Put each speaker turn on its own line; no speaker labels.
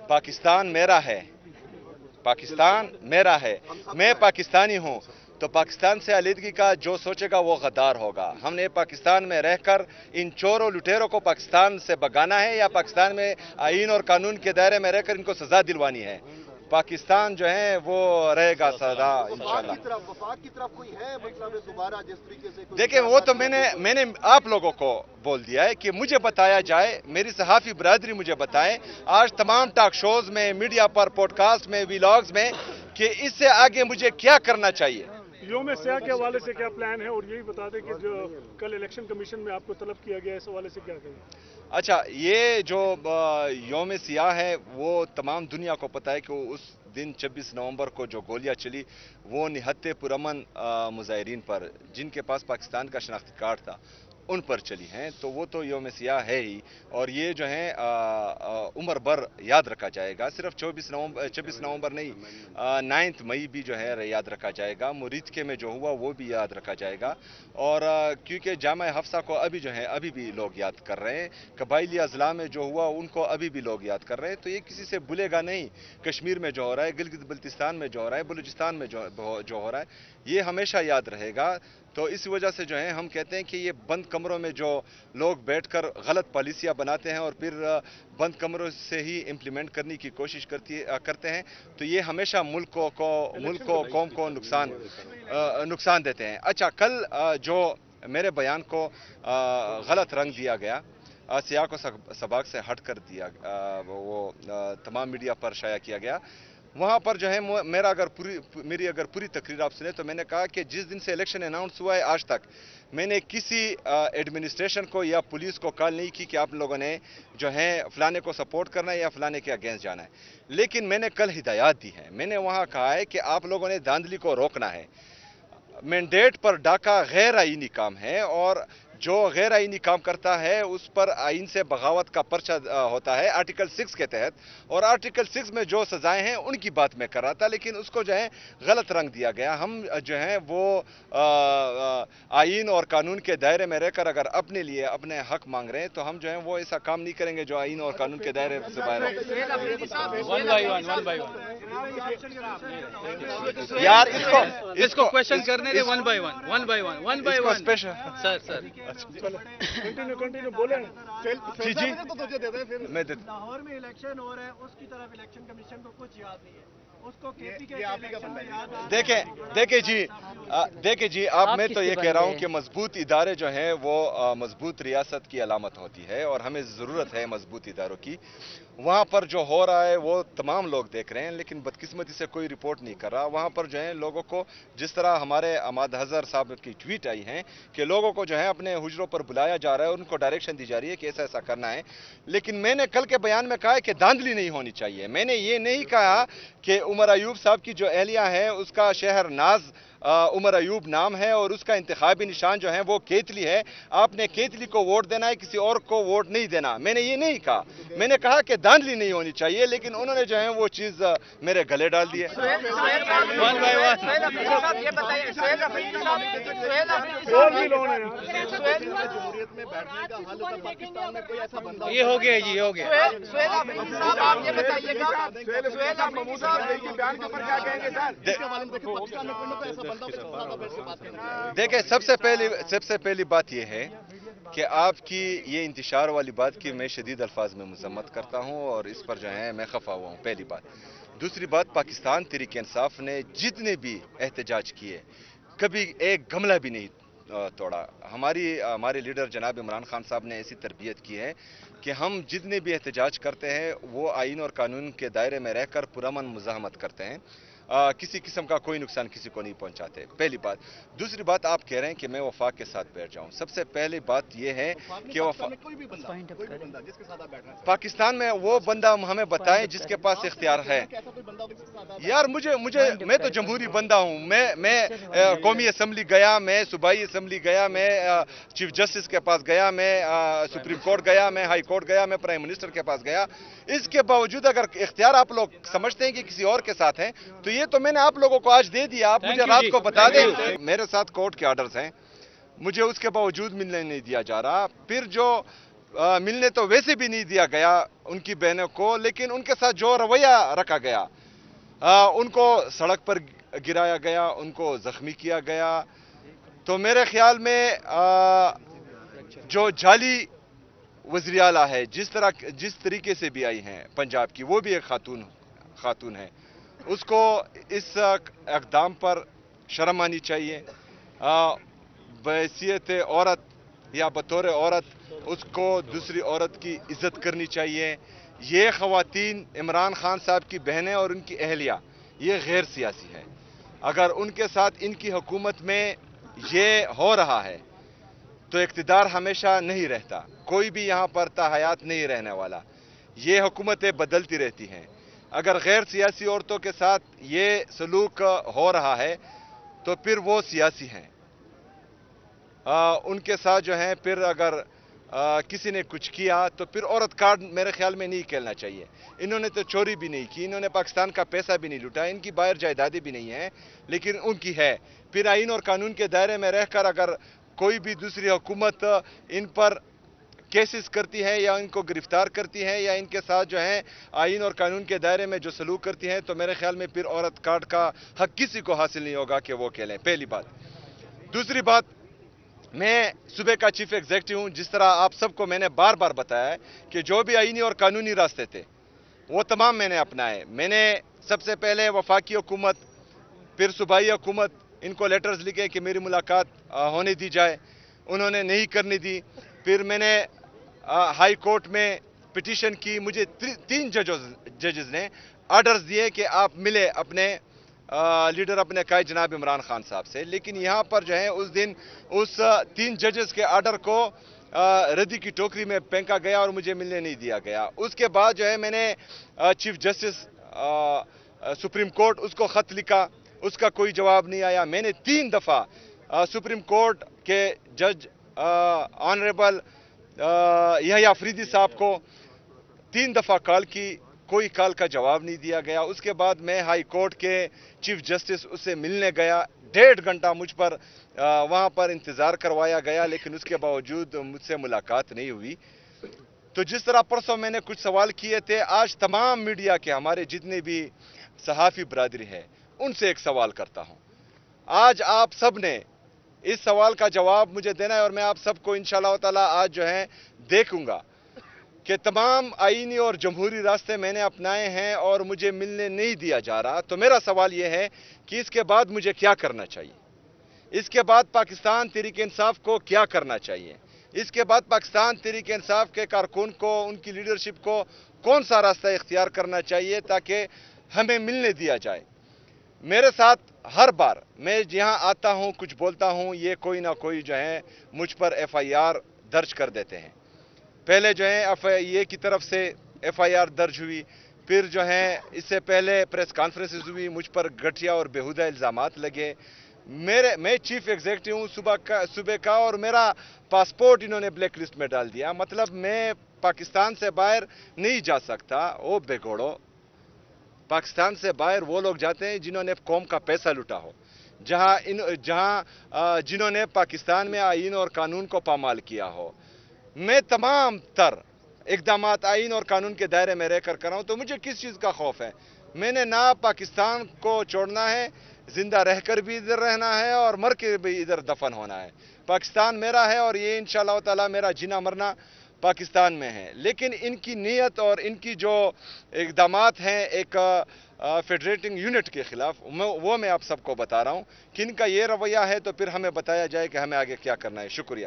पाकिस्तान मेरा है, पाकिस्तान मेरा है, मैं पाकिस्तानी हूँ। तो पाकिस्तान से आलीदगी का जो सोचेगा वो गद्दार होगा। हमने पाकिस्तान में रहकर इन चोरों लुटेरों को पाकिस्तान से भगाना है या पाकिस्तान में आईन और कानून के दायरे में रहकर इनको सजा दिलवानी है। पाकिस्तान जो है वो रहेगा सदा इंशाल्लाह।
वफाक की तरफ कोई है मतलब दोबारा जिस तरीके से
देखिए वो तो मैंने आप लोगों को बोल दिया है कि मुझे बताया जाए, मेरी सहाफ़ी बरादरी मुझे बताए आज तमाम टॉक शोज में, मीडिया पर, पॉडकास्ट में, वीलॉग्स में, कि इससे आगे मुझे क्या करना चाहिए।
योम सियाह के हवाले से क्या प्लान है, और यही बता दें कि जो कल इलेक्शन कमीशन में आपको तलब किया गया है, इस हवाले से क्या कहें?
अच्छा, ये जो योम सियाह है वो तमाम दुनिया को पता है कि उस दिन 26 नवंबर को जो गोलियां चली वो निहत्ते पुरअमन मुजाहिरीन पर, जिनके पास पाकिस्तान का शनाख्ती कार्ड था, उन पर चली हैं। तो वो तो योम सियाह है ही, और ये जो है उम्र भर याद रखा जाएगा। सिर्फ 26 नवंबर नहीं, 9 मई भी जो है याद रखा जाएगा। मुरीदके में जो हुआ वो भी याद रखा जाएगा। और क्योंकि जामा हफ्सा को अभी जो है अभी भी लोग याद कर रहे हैं, कबाइली अजला में जो हुआ उनको अभी भी लोग याद कर रहे हैं। तो ये किसी से भूलेगा नहीं। कश्मीर में जो हो रहा है, गिलगित बल्तिस्तान में जो हो रहा है, बलूचिस्तान में जो हो रहा है, ये हमेशा याद रहेगा। तो इस वजह से जो है हम कहते हैं कि ये बंद कमरों में जो लोग बैठकर गलत पॉलिसियां बनाते हैं और फिर बंद कमरों से ही इम्प्लीमेंट करने की कोशिश करते हैं, तो ये हमेशा मुल्क को कौम को नुकसान देते हैं। अच्छा, कल जो मेरे बयान को गलत रंग दिया गया, सियाह को सबाक से हट कर दिया, वो तमाम मीडिया पर शाया किया गया, वहाँ पर जो है मेरी अगर पूरी तकरीर आप सुने तो मैंने कहा कि जिस दिन से इलेक्शन अनाउंस हुआ है आज तक मैंने किसी एडमिनिस्ट्रेशन को या पुलिस को कॉल नहीं की कि आप लोगों ने जो है फलाने को सपोर्ट करना है या फलाने के अगेंस्ट जाना है। लेकिन मैंने कल हिदायत दी है, मैंने वहाँ कहा है कि आप लोगों ने धांधली को रोकना है। मैंडेट पर डाका गैर आईनी काम है, और जो गैर आईनी काम करता है उस पर आइन से बगावत का पर्चा होता है आर्टिकल 6 के तहत, और आर्टिकल 6 में जो सजाएं हैं उनकी बात मैं कर रहा था, लेकिन उसको जो है गलत रंग दिया गया। हम जो है वो आइन और कानून के दायरे में रहकर अगर अपने लिए अपने हक मांग रहे हैं तो हम जो है वो ऐसा काम नहीं करेंगे जो आइन और कानून के दायरे से बाहर हो। यार
इसको क्वेश्चन करने दे, one by one
special
sir
continue बोले।
जी मैं
लाहौर में इलेक्शन हो रहा है, उसकी तरफ इलेक्शन कमीशन को कुछ याद नहीं है, उसको केपी के इलेक्शन में याद आ रहा है।
देखिए जी आप, मैं तो ये कह रहा हूँ कि मजबूत इदारे जो हैं वो मजबूत रियासत की अलामत होती है, और हमें ज़रूरत है मजबूत इदारों की। वहाँ पर जो हो रहा है वो तमाम लोग देख रहे हैं, लेकिन बदकिस्मती से कोई रिपोर्ट नहीं कर रहा। वहाँ पर जो है लोगों को, जिस तरह हमारे अहमद हज़र साहब की ट्वीट आई है कि लोगों को जो है अपने हुजरों पर बुलाया जा रहा है, उनको डायरेक्शन दी जा रही है कि ऐसा ऐसा करना है। लेकिन मैंने कल के बयान में कहा है कि धांधली नहीं होनी चाहिए। मैंने ये नहीं कहा कि उमर अयूब साहब की जो एहलिया है उसका शहर नाज उमर अयूब नाम है और उसका इंतखाबी निशान जो है वो केतली है, आपने केतली को वोट देना है, किसी और को वोट नहीं देना। मैंने ये नहीं कहा, मैंने कहा कि धांधली नहीं होनी चाहिए, लेकिन उन्होंने जो है वो चीज मेरे गले डाल दी है।
ये हो गया जी, हो गया।
आप ये बताइएगा,
देखिए सबसे पहली बात यह है कि आपकी ये इंतशार वाली बात की मैं शदीद अल्फाज में मजम्मत करता हूँ और इस पर जो है मैं खफा हुआ हूँ, पहली बात। दूसरी बात, पाकिस्तान तहरीक इंसाफ ने जितने भी एहतजाज किए कभी एक गमला भी नहीं तोड़ा। हमारे लीडर जनाब इमरान खान साहब ने ऐसी तरबियत की है कि हम जितने भी एहतजाज करते हैं वो आइन और कानून के दायरे में रहकर पुरअमन मुज़ाहमत करते हैं, किसी किस्म का कोई नुकसान किसी को नहीं पहुंचाते, पहली बात। दूसरी बात, आप कह रहे हैं कि मैं वफाक के साथ बैठ जाऊं। सबसे पहली बात यह है कि पाकिस्तान में वो बंदा हमें बताएं जिसके पास इख्तियार है। यार मैं तो जमहूरी बंदा हूं। मैं कौमी असम्बली गया, मैं सूबाई असम्बली गया, मैं चीफ जस्टिस के पास गया, मैं सुप्रीम कोर्ट गया, मैं हाई कोर्ट गया, मैं प्राइम मिनिस्टर के पास गया। इसके बावजूद अगर इख्तियार आप लोग समझते हैं कि किसी और के साथ हैं, तो ये तो मैंने आप लोगों को आज दे दिया। आप मुझे रात को बता दें, मेरे साथ कोर्ट के ऑर्डर्स हैं, मुझे उसके बावजूद मिलने नहीं दिया जा रहा। फिर जो मिलने तो वैसे भी नहीं दिया गया उनकी बहनों को, लेकिन उनके साथ जो रवैया रखा गया, उनको सड़क पर गिराया गया, उनको जख्मी किया गया। तो मेरे ख्याल में जो जाली वज़ीर आला है, जिस तरीके से भी आई हैं पंजाब की, वो भी एक खातून है, उसको इस इक़दाम पर शर्म आनी चाहिए। बहैसियत औरत या बतौर औरत उसको दूसरी औरत की इज्जत करनी चाहिए। ये ख़वातीन इमरान खान साहब की बहनें और उनकी अहलिया, ये गैर सियासी है। अगर उनके साथ इनकी हुकूमत में ये हो रहा है तो इक़्तिदार हमेशा नहीं रहता, कोई भी यहाँ पर ताहयात नहीं रहने वाला, ये हुकूमतें बदलती रहती हैं। अगर गैर सियासी औरतों के साथ ये सलूक हो रहा है तो फिर वो सियासी हैं। उनके साथ जो है फिर अगर किसी ने कुछ किया तो फिर औरत कार्ड मेरे ख्याल में नहीं खेलना चाहिए। इन्होंने तो चोरी भी नहीं की, इन्होंने पाकिस्तान का पैसा भी नहीं लूटा, इनकी बाहर जायदादें भी नहीं हैं, लेकिन उनकी है। फिर आइन और कानून के दायरे में रहकर अगर कोई भी दूसरी हुकूमत इन पर केसेस करती है या इनको गिरफ्तार करती है या इनके साथ जो है आइन और कानून के दायरे में जो सलूक करती है, तो मेरे ख्याल में फिर औरत कार्ड का हक किसी को हासिल नहीं होगा कि वो खेलें, पहली बात। दूसरी बात, मैं सूबे का चीफ एग्जीक्यूटिव हूं। जिस तरह आप सबको मैंने बार बार बताया है कि जो भी आईनी और कानूनी रास्ते थे वो तमाम मैंने अपनाए। मैंने सबसे पहले वफाकी हुकूमत, फिर सूबाई हुकूमत, इनको लेटर्स लिखे कि मेरी मुलाकात होने दी जाए, उन्होंने नहीं करने दी। फिर मैंने हाई कोर्ट में पिटीशन की, मुझे 3 जजेस ने आर्डर्स दिए कि आप मिले अपने लीडर अपने कायद जनाब इमरान खान साहब से, लेकिन यहाँ पर जो है उस दिन उस 3 जजेस के आर्डर को रद्दी की टोकरी में फेंका गया और मुझे मिलने नहीं दिया गया। उसके बाद जो है मैंने चीफ जस्टिस सुप्रीम कोर्ट, उसको ख़त लिखा, उसका कोई जवाब नहीं आया। मैंने 3 दफ़ा सुप्रीम कोर्ट के जज ऑनरेबल यहया अफरीदी साहब को 3 दफ़ा कॉल की, कोई कॉल का जवाब नहीं दिया गया। उसके बाद मैं हाई कोर्ट के चीफ जस्टिस उससे मिलने गया, 1.5 घंटा मुझ पर वहाँ पर इंतज़ार करवाया गया, लेकिन उसके बावजूद मुझसे मुलाकात नहीं हुई। तो जिस तरह परसों मैंने कुछ सवाल किए थे, आज तमाम मीडिया के हमारे जितने भी सहाफ़ी बरादरी है उनसे एक सवाल करता हूँ। आज आप सब ने इस सवाल का जवाब मुझे देना है और मैं आप सबको इंशाअल्लाह ताला आज जो है देखूंगा कि तमाम आईनी और जमहूरी रास्ते मैंने अपनाए हैं और मुझे मिलने नहीं दिया जा रहा। तो मेरा सवाल यह है कि इसके बाद मुझे क्या करना चाहिए, इसके बाद पाकिस्तान तहरीक इंसाफ को क्या करना चाहिए, इसके बाद पाकिस्तान तहरीक इंसाफ के कारकुन को, उनकी लीडरशिप को कौन सा रास्ता इख्तियार करना चाहिए ताकि हमें मिलने दिया जाए। मेरे साथ हर बार मैं यहाँ आता हूँ, कुछ बोलता हूँ, ये कोई ना कोई जो है मुझ पर FIR दर्ज कर देते हैं। पहले जो है FIA की तरफ से FIR दर्ज हुई, फिर जो है इससे पहले प्रेस कॉन्फ्रेंसेस हुई, मुझ पर घटिया और बेहुदा इल्ज़ामात लगे। मैं चीफ एग्जीक्यूटिव हूँ सूबे का और मेरा पासपोर्ट इन्होंने ब्लैक लिस्ट में डाल दिया। मतलब मैं पाकिस्तान से बाहर नहीं जा सकता। ओ बेगोड़ो, पाकिस्तान से बाहर वो लोग जाते हैं जिन्होंने कौम का पैसा लूटा हो, जिन्होंने पाकिस्तान में आइन और कानून को पामाल किया हो। मैं तमाम तर इक़दामात आइन और कानून के दायरे में रहकर कर रहा हूँ, तो मुझे किस चीज़ का खौफ है। मैंने ना पाकिस्तान को छोड़ना है, जिंदा रहकर भी इधर रहना है और मर के भी इधर दफन होना है। पाकिस्तान मेरा है और ये इंशाअल्लाह ताला मेरा जीना मरना पाकिस्तान में है। लेकिन इनकी नीयत और इनकी जो इक़दामात हैं एक फेडरेटिंग यूनिट के खिलाफ, वो मैं आप सबको बता रहा हूँ कि इनका ये रवैया है, तो फिर हमें बताया जाए कि हमें आगे क्या करना है। शुक्रिया।